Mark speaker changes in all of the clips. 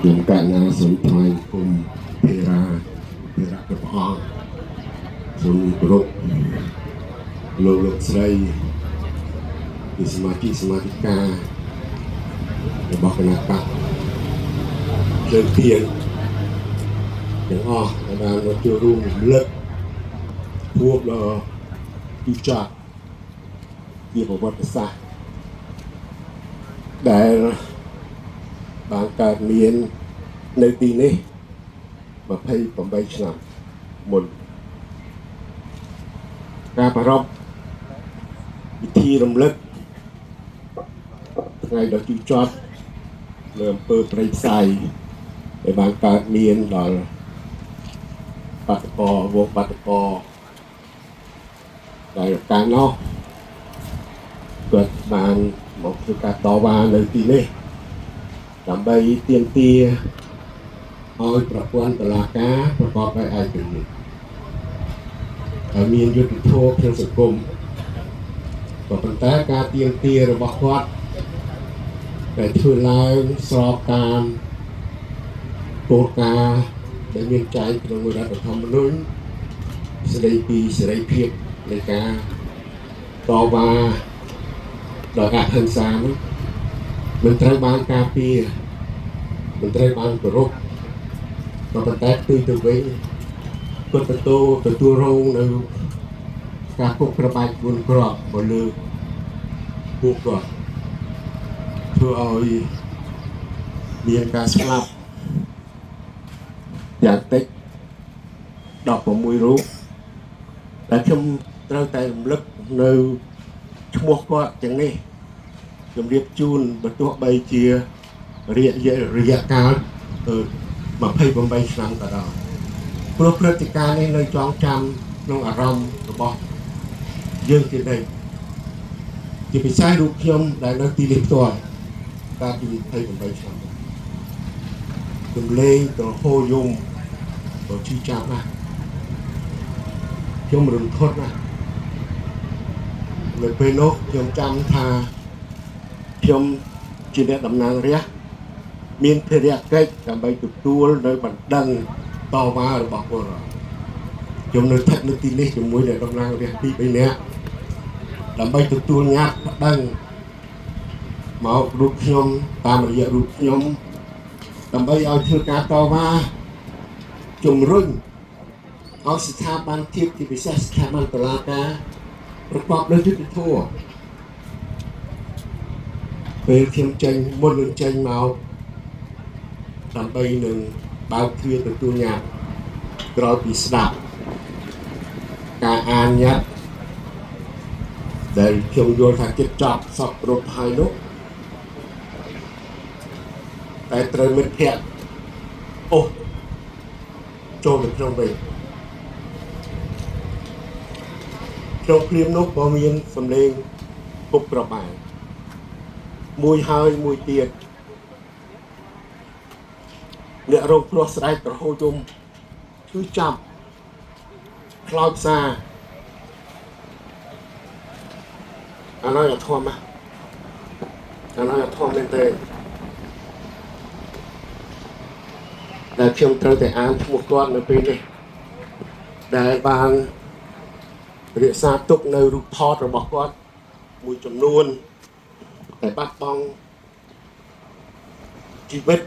Speaker 1: ខ្ញុំកណ្ណាសូមថ្លែងគុំភេរាព្រះអង្គសូមគោរពលោកស្រីជាសមាជិកសមាជិការបស់គណៈបកលើកទៀនទាំងអស់ដែលបានមកចូលរួមរំលឹកពួបដល់ទីចាត់ជាប្រវត្តិសាស្ត្រដែលបានកើតមាននៅទីនេះ28ឆ្នាំមុនការប្រារព្ធពិធីរំលឹកថ្ងៃដ៏ជូរចត់នៅអំពើព្រៃផ្សៃដែលបានកើតមានដល់បាតុករវងបាតុករដែលកាលនោះគាត់បានមកធ្វើការតវ៉ានៅទីនេះដើម្បីទាមទារឲ្យប្រព័ន្ធតុលាការប្រកបដោយឯករាជ្យហើយមានយុត្តិធម៌ក្នុងសង្គមក៏ប៉ុន្តែការទាមទាររបស់គាត់ដែលធ្វើឡើងស្របតាមគោលការណ៍ដែលមានចែងក្នុងរដ្ឋធម្មនុញ្ញស្តីពីសេរីភាពនៃការតវ៉ាដោយអហិង្សានោះមិនត្រូវបានការពារមិនត្រូវបានគោរពក៏ប៉ុន្តែផ្ទុយទៅវិញគាត់ទទួលរងនៅការគុកប្របាច់4គ្រាប់មកលើពួកគាត់ធ្វើឲ្យមានការស្លាប់យ៉ាងតិច16រូបដែលខ្ញុំត្រូវតែរំលឹកនៅឈ្មោះគាត់ទាំងនេះជំរាបជូនបើទោះបីជារយៈកាល28ឆ្នាំក៏ដោយព្រោះព្រឹត្តិការណ៍នេះនៅចងចាំក្នុងអារម្មណ៍របស់យើងជានិច្ចជាពិសេសរូបខ្ញុំដែលនៅទីនេះផ្ទាល់កាលពី28ឆ្នាំទំលេងទៅហូរយំក៏ជឿចាប់ណាស់ខ្ញុំរំភើបណាស់នៅពេលនោះខ្ញុំចាំថាខ្ញុំជាអ្នកតំណាងរាស្ត្រមានភារកិច្ចដើម្បីទទួលនៅបណ្ដឹងតវ៉ារបស់ពលរដ្ឋខ្ញុំនៅស្ថិតនៅទីនេះជាមួយអ្នកតំណាងរាស្ត្រ2-3នាក់ដើម្បីទទួលញត្តិបណ្ដឹងមករូបខ្ញុំតាមរយៈរូបខ្ញុំដើម្បីឲ្យធ្វើការតវ៉ាជំរុញឲ្យស្ថាប័នជាតិជាពិសេសស្ថាប័នតុលាការប្រកបដោយយុត្តិធម៌ពេលខ្ញុំចេញមុននឹងចេញមកដើម្បីនឹងបើកទ្វារទទួលញត្តិក្រោយពីស្ដាប់ការអានញត្តិដែលខ្ញុំយល់ថាចិត្តចប់សពគ្រប់ហើយនោះតែត្រូវមិត្តភក្តិអូសចូលទៅក្នុងវិញក្នុងព្រាមនោះក៏មានសម្លេងពុកប្របែមួយហើយមួយទៀតអ្នករងគ្រោះស្រែកប្រហូរយំជួយចាប់ខ្លោចផ្សាអានោះអធមណាអានោះអធមមែនទេដែលខ្ញុំត្រូវតែអានឈ្មោះគាត់នៅពេលនេះដែលបានរក្សាទុកនៅរូបថតរបស់គាត់មួយចំនួនតែបាត់បង់ជីវិត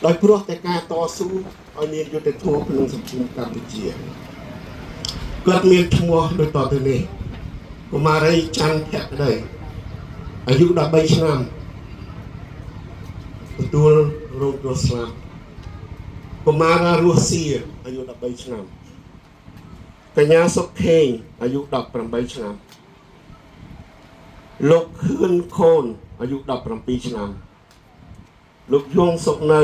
Speaker 1: ដោយព្រោះតែការតស៊ូឲ្យមានយុត្តិធម៌ក្នុងសង្គមកម្ពុជាគាត់មានឈ្មោះដូចតទៅនេះកុមារីច័ន្ទភក្តីអាយុ13ឆ្នាំទទួលរោគគ្រោះស្លាប់កុមារារស់សៀអាយុ13ឆ្នាំកញ្ញាសុកខេងអាយុ18ឆ្នាំលោកខឿនខូនអាយុ17ឆ្នាំលោកយងសុកនៅ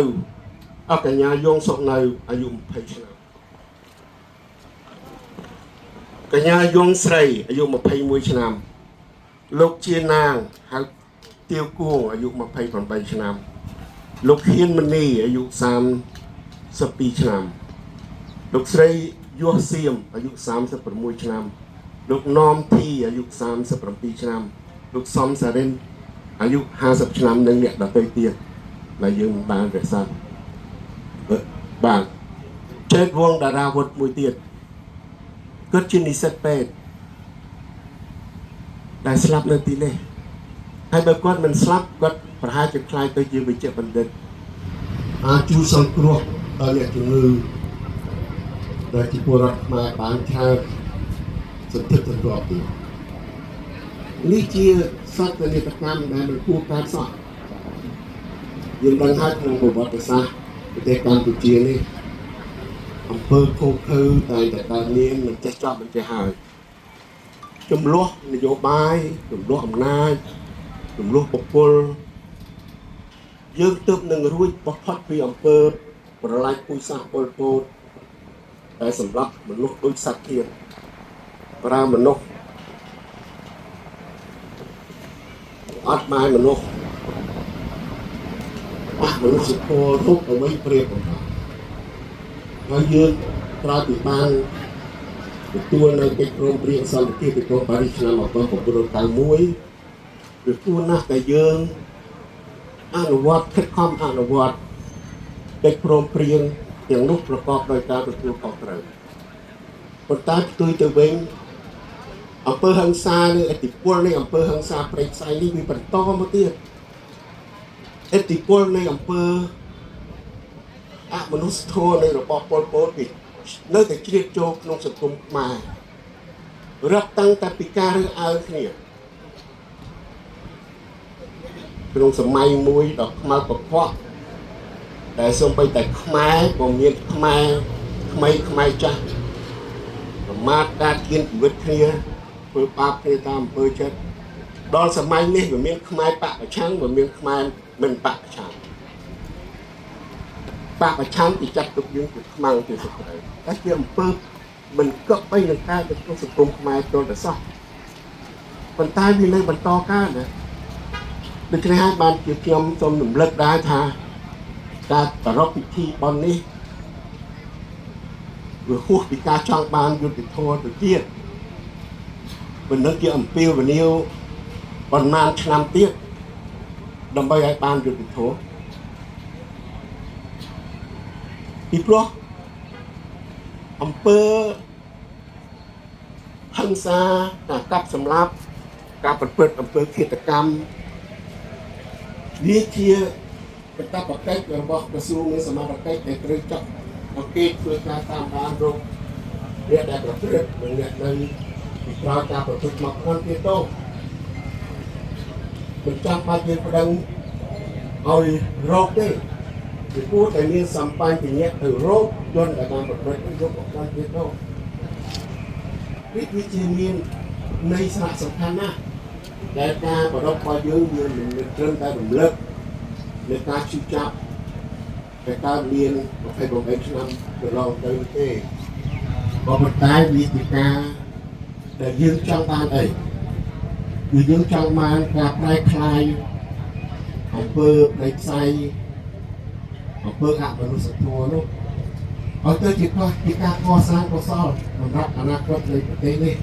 Speaker 1: កញ្ញាយងសុកនៅអាយុ20ឆ្នាំកញ្ញាយងស្រីអាយុ21ឆ្នាំលោកជាណាងហៅទាវគួងអាយុ28ឆ្នាំលោកហ៊ានមនីអាយុ32ឆ្នាំលោកស្រីយោសៀមអាយុ36ឆ្នាំលោកណមធីអាយុ37ឆ្នាំលោកសំសារិនអាយុ50ឆ្នាំនិងអ្នកដទៃទៀត là dương ban về sao bạn chết vuông đã ra vượt mùi tiền cất trên đi sét bệt đại slap nơi tí này hai bờ quát mình slap quát và hai chục khai tới dưới bị chết bandit địch chú sân cua ở nhà chung ngư rồi chỉ bùa mà bán theo sự thực thực rõ tiền lý chia sát từ địa Việt Nam đã được cua cá sọ nhưng đang hai thằng bộ bát xa để Campuchia này ông phơ khô khư tại tại niên mình chắc cho mình chạy hài chùm lúa mình vô bài chùm lúa hồng nai chùm lúa bọc bồn dương tụp nâng ruồi bọc thoát vì ông phơ và lại cùi sa bồn bồn tại sầm lấp mình lúc đôi sạch thiệt và mình lúc ắt mai mình lúc mình lúc sụp khô lúc ở mấy bề của nóហើយយើងប្រើពីបានទទួលនៅកិច្ចព្រមព្រៀងសន្តិភាពទីក្រុងប៉ារីសឆ្នាំ1991វាគួរណាស់តែយើងអនុវត្តខិតខំអនុវត្តកិច្ចព្រមព្រៀងទាំងនោះប្រកបដោយការទទួលខុសត្រូវប៉ុន្តែផ្ទុយទៅវិញអង្គើហឹង្សាឬឥទ្ធិពលនៃអង្គើហឹង្សាប្រេងផ្សៃនេះវាបន្តមកទៀតឥទ្ធិពលនៃអង្គើមនុស្សធម៌នៃរបបប៉ុលពតនេះនៅតែជ្រៀតចូលក្នុងសង្គមខ្មែររាប់តាំងតែពីការរើសអើងគ្នាក្នុងសម័យមួយដ៏ខ្មៅកខ្វក់ដែលសូម្បីតែខ្មែរក៏មានខ្មែរចាស់ប្រមាថការគៀនជីវិតគ្នាធ្វើបាបគ្នាតាមអំពើចិត្តដល់សម័យនេះវាមានខ្មែរបកប្រឆាំងវាមានខ្មែរមិនបកប្រឆាំងបកប្រឆាំងទីចាត់ទុកយើងជាខ្មាំងជាសត្រូវតែជាអំពើមិនគប់បីនឹងការក្នុងសង្គមខ្មែរទល់តែសោះប៉ុន្តែវានៅបន្តកើតណាដូច្នេះហើយបានជាខ្ញុំសូមរំលឹកដែរថាការប្រារព្ធពិធីបុណ្យនេះវាហួសពីការចង់បានយុត្តិធម៌ទៅទៀតមិននឹកជាអំពាវនាវប៉ុន្មានឆ្នាំទៀតដើម្បីឲ្យបានយុត្តិធម៌ពីព្រោះអំពើហិង្សាការកាប់សម្លាប់ការប្រព្រឹត្តអំពើឃាតកម្មវាជាកាតព្វកិច្ចរបស់ក្រសួងនៃសមត្ថកិច្ចដែលត្រូវចាត់អង្កេតធ្វើការតាមដានរោគអ្នកដែលប្រព្រឹត្តនិងអ្នកនៅពីក្រោយការប្រព្រឹត្តមកខ្លួនទៀតទៅមិនចាំបាច់យើងប្តឹងឲ្យរោគទេពីព្រោះតែមានសម្បញ្ញៈទៅរោគយន្តដែលបានប្រព្រឹត្តយកមកខ្លួនទៀតទៅវាជាមានន័យសារៈសំខាន់ណាស់ដែលការប្ររពរបស់យើងមានត្រឹមតែរំលឹកនៃការជឿចាប់តែកើតមាន28ឆ្នាំកន្លងទៅទេក៏ប៉ុន្តែវាជាការដែលយើងចង់បានអីគឺយើងចង់បានការប្រែក្លាយអំពើប្រេងផ្សៃអំពើអមនុស្សធម៌នោះឲ្យទៅជាការកសាងកុសលសម្រាប់អនាគតនៃប្រទេសនេះ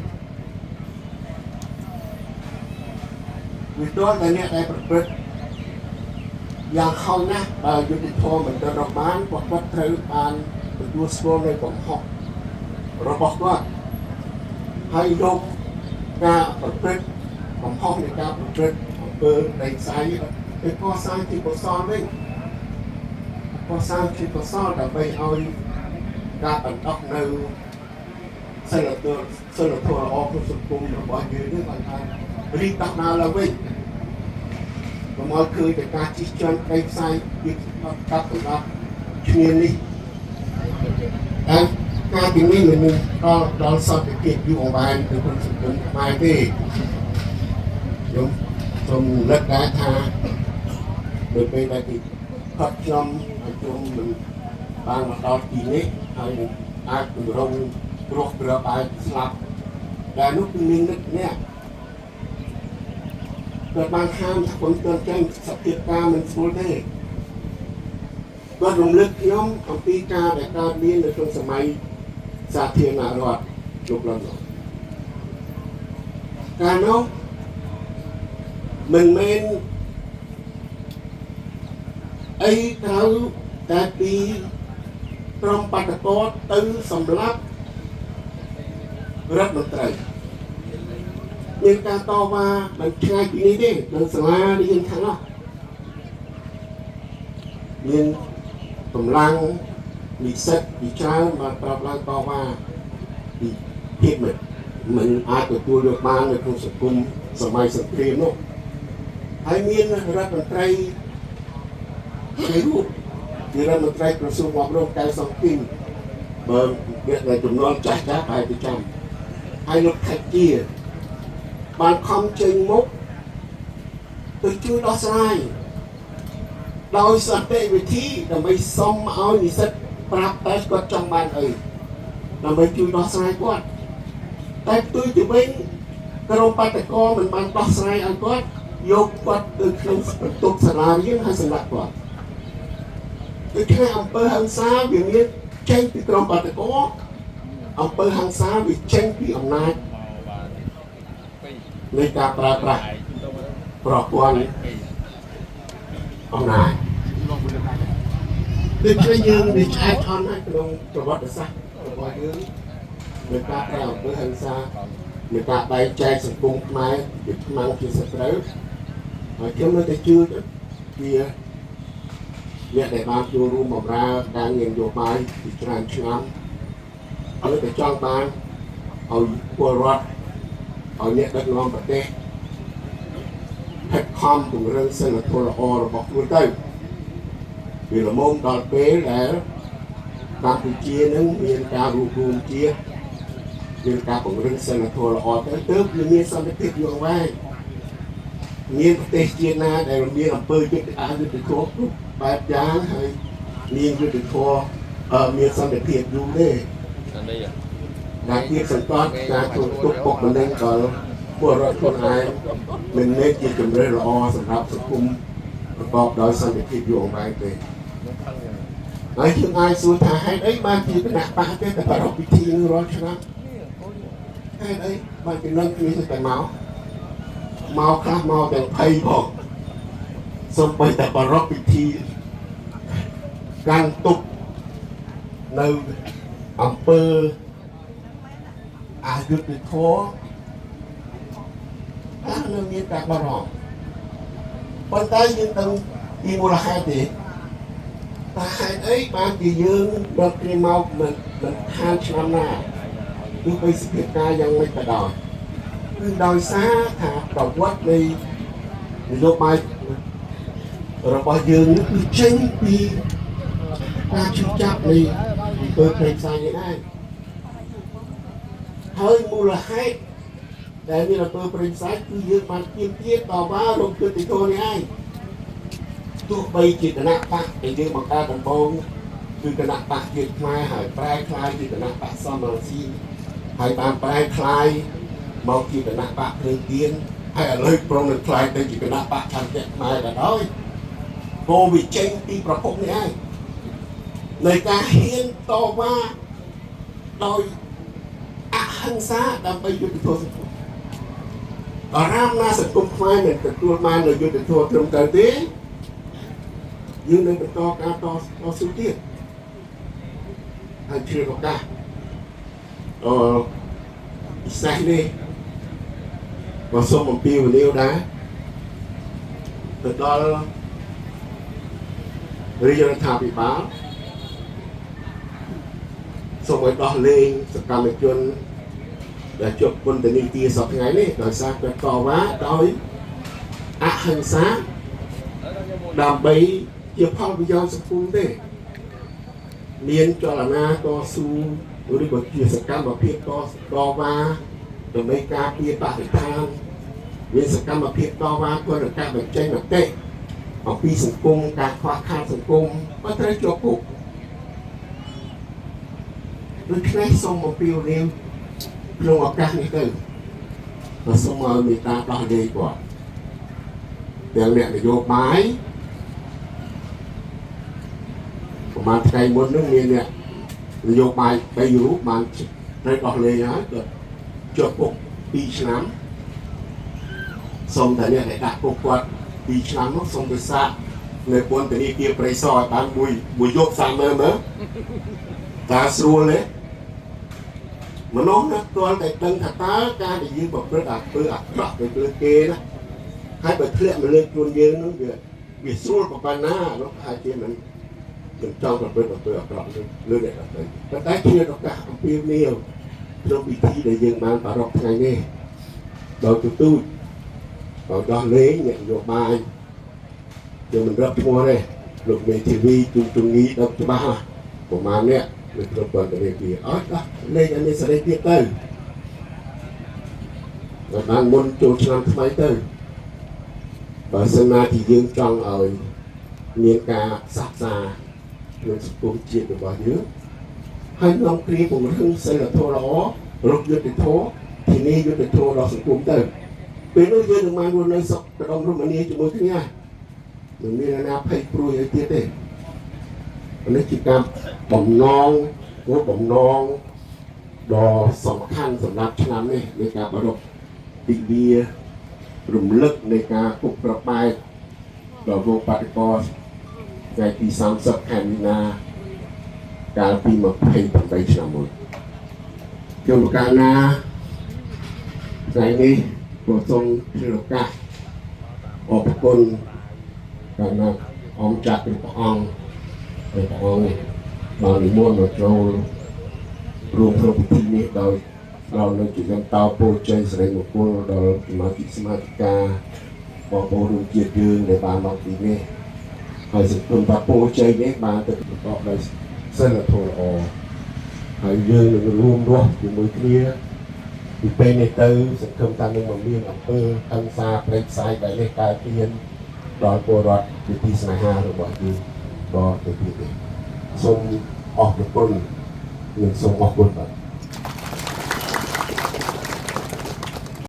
Speaker 1: វាតើតែអ្នកដែលប្រព្រឹត្តយ៉ាងហោចណាស់បើយុត្តិធម៌មិនទៅរកបានគាត់ត្រូវបានទទួលស្គាល់នៅកំហុសរបស់គាត់ហើយយកការប្រព្រឹត្តកំហុសនៃការប្រព្រឹត្តអំពើប្រេងផ្សៃទៅកសាងជាកុសលវិញកសាងជាកុសលដើម្បីឲ្យការបណ្ដុះនៅសិលធម៌ល្អក្នុងសង្គមរបស់យើងនេះបានថារីកដុះដាលឡើងវិញកុំឲ្យឃើញតែការជិះជាន់ប្រេងផ្សៃពីកាប់សម្រាប់ឈ្នានេះតែការទីនេះមិនដល់សន្តិភាពយូរអង្វែងទៅក្នុងសង្គមខ្មែរទេខ្ញុំសូមលើកដែរថានៅពេលដែលទីខត់ខ្ញុំមិនបានមកដល់ទីនេះហើយអាចពង្រឹងគ្រោះគ្រើបែកស្លាប់ដែលនោះគឺមាននិតអ្នកគាត់បានហាមថាคนទាន់ចេញសភាពការមិនស្រួលទេគាត់រំលឹកខ្ញុំអំពីការដែលកើតមាននៅក្នុងសម័យសាធារណរដ្ឋលោកលំកាលនោះមិនមែន អីក្រៅតែពីក្រុមបាតកោទៅសម្លាប់រដ្ឋមន្ត្រីមានការតវ៉ាមិនឆ្ងាយពីនេះទេនៅសាលារៀនខាងនោះមានកម្លាំងនិស្សិតពីច្រើនបានប្រាប់ឡើងតវ៉ាពីភាពមិនអាចទទួលយកបាននៅក្នុងសង្គមសម័យសង្គ្រាមនោះហើយមានរដ្ឋមន្ត្រីជារូបជារដ្ឋមន្ត្រីក្រសួងអប់រំកែសំគីមបើអ្នកដែលចំនួនចាស់ហើយទៅចាំហើយលោកខេត្តជាបានខំចេញមុខទៅជួយដោះស្រាយដោយសន្តិវិធីដើម្បីសុំឲ្យនិស្សិតប្រាប់តែគាត់ចង់បានអីដើម្បីជួយដោះស្រាយគាត់តែផ្ទុយទៅវិញក្រុមបាតកោមិនបានដោះស្រាយឲ្យគាត់យកគាត់ទៅក្នុងបន្ទប់សាលារៀនហើយសម្រាប់គាត់ដូច្នេះអង្គើហ ংস ាវាមានចេញពីក្រុមបាតកោអង្គើហ ংস ាវាចេញពីអំណាចនៃការប្រើប្រាស់ប្រព័ន្ធអំណាចដូចជាយើងនិយាយថននៅក្នុងប្រវត្តិសាស្ត្ររបស់យើងនៃការប្រើអង្គើហ ংস ានៃការបែងចែកសង្គមខ្មែរពីខ្មាំងជាសត្រូវហើយខ្ញុំនៅតែជឿវាអ្នកដែលបានចូលរួមបម្រើការងារនយោបាយពីច្រើនឆ្នាំហើយតែចង់បានឲ្យពលរដ្ឋឲ្យអ្នកដឹកនាំប្រទេសខិតខំពង្រឹងសិលធម៌ល្អរបស់ខ្លួនទៅវាល្មមដល់ពេលដែលកម្ពុជានឹងមានការរួបរวมជាតិមានការពង្រឹងសិលធម៌ល្អទៅទើបវាមានសន្តិភាពយូរអង្វែងមានប្រទេសជាតិណាដែលមានអំពើយុត្តិធម៌យុត្តិធម៌គ្រប់បែបយ៉ាងហើយមានយុត្តិធម៌មានសន្តិភាពយូរទេដែលជាសង្កត់ការធ្វើទុកបុកម្នេញដល់ពលរដ្ឋខ្លួនឯងមិនមែនជាជំរឿនល្អសម្រាប់សង្គមប្រកបដោយសន្តិភាពយូរអង្វែងទេហើយយើងអាចសួរថាហេតុអីបានជាគណៈបកទេតែប្រារព្ធពិធីនឹងរាល់ឆ្នាំហេតុអីបានជានឹងគ្នាតែមកខ្លះមកទាំងភ័យផងសូម្បីតែប្រារព្ធពិធីកាន់ទុកនៅអង្គើអយុធធម៌នៅមានការបារម្ភប៉ុន្តែយើងដឹងពីមូលហេតុទេតែហេតុអីបានជាយើងរកគ្នាមកមិនខានឆ្នាំណាទោះបីសភាពការយ៉ាងម៉េចក៏ដោយគឺដោយសារថាប្រវត្តិនៃនយោបាយរបស់យើងគឺចេញពីការជិះចាប់នៃអំពើព្រៃផ្សៃនេះដែរហើយមូលហេតុដែលមានអំពើព្រៃផ្សៃគឺយើងបានទៀមទាតវ៉ារំយុត្តិធម៌នេះឯងទោះបីជាគណៈបកដែលយើងបង្កើតដំបូងគឺគណៈបកជាតិខ្មែរហើយប្រែក្លាយជាគណៈបកសមរម្យហើយបានប្រែក្លាយមកជាគណៈបកភ្លើងទៀនហើយឥឡូវប្រងនឹងក្លាយទៅជាគណៈបកឆន្ទៈខ្មែរក៏ដោយគោវិចេញពីប្រភពនេះឯងនៃការហ៊ានតវ៉ាដោយអហិង្សាដើម្បីយុត្តិធម៌សង្គមបារម្ភណាសង្គមខ្មែរមិនទទួលបាននូវយុត្តិធម៌ត្រឹមត្រូវទេយើងនឹងបន្តការតស៊ូទៀតហើយជ្រាបឱកាសពិសេសនេះក៏សូមអំពាវនាវដែរទៅដល់រាជរដ្ឋាភិបាលសូមឲ្យដោះលែងសកម្មជនដែលជាប់ពន្ធនាគារសប្តាហ៍ថ្ងៃនេះដោយសារគាត់តវ៉ាដោយអហិង្សាដើម្បីជាផលប្រយោជន៍សង្គមទេមានចលនាតស៊ូឬក៏ជាសកម្មភាពតវ៉ាដើម្បីការពារបរិស្ថានមានសកម្មភាពតវ៉ាធ្វើរកាបញ្ចេញមតិអំពីសង្គមការខ្វះខាតសង្គមក៏ត្រូវជាប់គុកដូច្នេះសូមអំពាវនាវក្នុងឱកាសនេះទៅសូមឲ្យមេត្តាដោះលែងគាត់ទាំងអ្នកនយោបាយប្រហែលថ្ងៃមុននឹងមានអ្នកនយោបាយ3រូបបានត្រូវដោះលែងហើយគាត់ជាប់គុក2ឆ្នាំសូមតែអ្នកដែលដាក់គុកគាត់2ឆ្នាំនោះសូមទៅសាក người quân từ đi kia phải soi bán bùi dốt sang mơ ta xua lấy mà nó toàn cái tân thật ta ca để dương bậc rất bậc cái kia đó hai bậc thiện mà lên chuồn dương nó việc xua của bà na nó hai kia mình trong bậc lên để đặt đấy cái tái kia nó cả phiêu nhiều trong vị trí để dương mang bảo đọc ngày nghe đầu từ tôi bảo đó lấy nhận vô bài cho mình rất mua đây lục về TV chung nghĩ đọc cho ba của mà nè mình không còn cái gì đó lên anh ấy sẽ tiếp tới và bạn muốn chốt năm mấy tới và sân na thì dương trong ở miền ca sát xa mình cũng chuyện được bao nhiêu hai năm kia cũng hưng xây là thô đó rút vô để thô thì ni vô để thô đó sẽ cũng tới bên đó dương được mang luôn nơi sọc cái đông rồi mà ni chúng tôi thế nha mình đi là phải pruy ở tiết đây nó chỉ cam bỏng non có bỏng non đò sòng khăn sòng đạp năm nàyในการประดบติเบียรุมลึกในการปลุกประบายดอกวงปฏิกรในปี30 มีนาการปีมาเพย์ไปฉลองเกี่ยวกับการนาในนี้โปรดทรงเชื่อกาออกกลการนาองจักเป็นพระองค์บางนิมนต์มาโจรวมพระพิธีนี้โดยเราในกิจกรรมเตาโปรเจกต์แสดงบุคคลโดยสมาธิกาบอกโปรดูเกียรติยืนในบางปีนี้ให้สิคุณพระโปรเจกต์นี้มาจะประกอบในเส้นโทรให้ยืนรวมด้วยอยู่มือเคลียร์อีเป็นในเตอร์สังคมตามหนึ่งมันมีอำเภอทังซาเปรย์ไซด์ในการเปลี่ยนดอยโปรดวิธีสมัย5หรือบ่ยืนก็จะเปลี่ยนส่งออกจากคนเงินส่งออกคนแบบ